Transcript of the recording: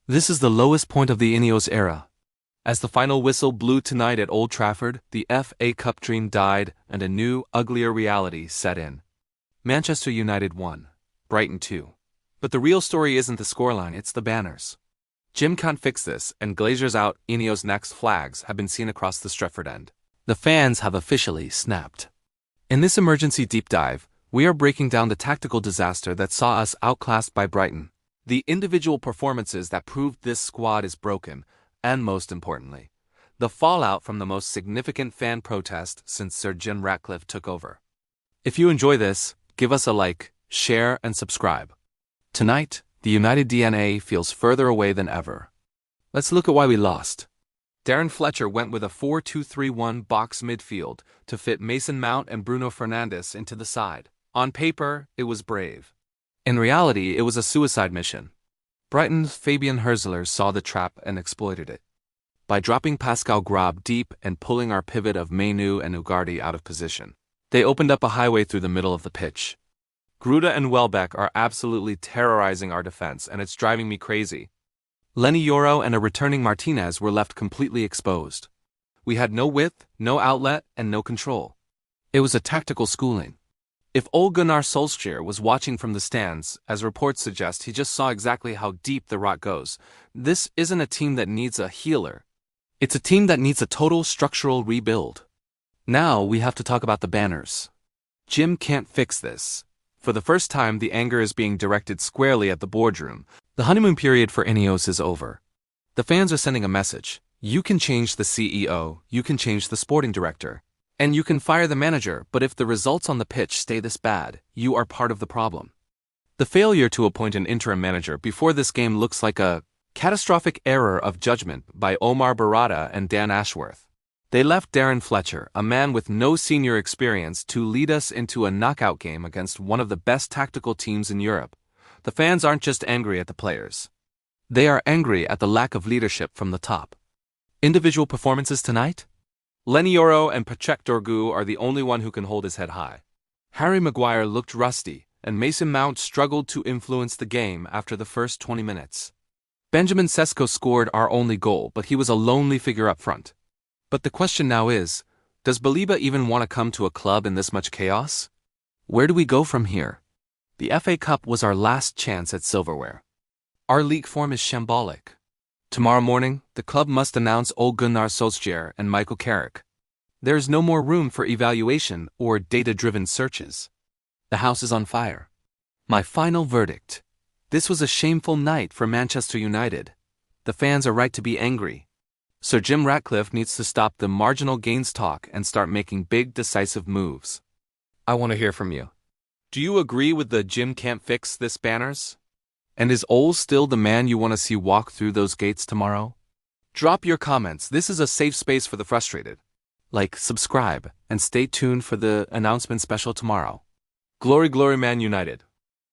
This is the lowest point of the INEOS era. As the final whistle blew tonight at Old Trafford, the FA Cup dream died and a new, uglier reality set in. Manchester United won, Brighton 2. But the real story isn't the scoreline, it's the banners. Jim can't fix this, and Glazers out, INEOS next flags have been seen across the Stretford End. The fans have officially snapped. In this emergency deep dive, we are breaking down the tactical disaster that saw us outclassed by Brighton, the individual performances that proved this squad is broken, and most importantly, the fallout from the most significant fan protest since Sir Jim Ratcliffe took over. If you enjoy this, give us a like, share, and subscribe. Tonight, the United DNA feels further away than ever. Let's look at why we lost. Darren Fletcher went with a 4-2-3-1 box midfield to fit Mason Mount and Bruno Fernandes into the side. On paper, it was brave. In reality, it was a suicide mission. Brighton's Fabian Herzler saw the trap and exploited it. By dropping Pascal Grob deep and pulling our pivot of Mainu and Ugarte out of position, they opened up a highway through the middle of the pitch. Gruda and Welbeck are absolutely terrorizing our defense, and it's driving me crazy. Lenny Yoro and a returning Martinez were left completely exposed. We had no width, no outlet, and no control. It was a tactical schooling. If Ole Gunnar Solskjaer was watching from the stands, as reports suggest, he just saw exactly how deep the rot goes. This isn't a team that needs a healer. It's a team that needs a total structural rebuild. Now we have to talk about the banners. Jim can't fix this. For the first time, the anger is being directed squarely at the boardroom. The honeymoon period for INEOS is over. The fans are sending a message. You can change the CEO, you can change the sporting director, and you can fire the manager, but if the results on the pitch stay this bad, you are part of the problem. The failure to appoint an interim manager before this game looks like a catastrophic error of judgment by Omar Barada and Dan Ashworth. They left Darren Fletcher, a man with no senior experience, to lead us into a knockout game against one of the best tactical teams in Europe. The fans aren't just angry at the players. They are angry at the lack of leadership from the top. Individual performances tonight? Lenny Yoro and Patrick Dorgu are the only one who can hold his head high. Harry Maguire looked rusty, and Mason Mount struggled to influence the game after the first 20 minutes. Benjamin Sesko scored our only goal, but he was a lonely figure up front. But the question now is, does Baleba even want to come to a club in this much chaos? Where do we go from here? The FA Cup was our last chance at silverware. Our league form is shambolic. Tomorrow morning, the club must announce Ole Gunnar Solskjaer and Michael Carrick. There is no more room for evaluation or data-driven searches. The house is on fire. My final verdict. This was a shameful night for Manchester United. The fans are right to be angry. Sir Jim Ratcliffe needs to stop the marginal gains talk and start making big, decisive moves. I want to hear from you. Do you agree with the Jim can't fix this banners? And is Ole still the man you want to see walk through those gates tomorrow? Drop your comments. This is a safe space for the frustrated. Like, subscribe, and stay tuned for the announcement special tomorrow. Glory, glory, Man United.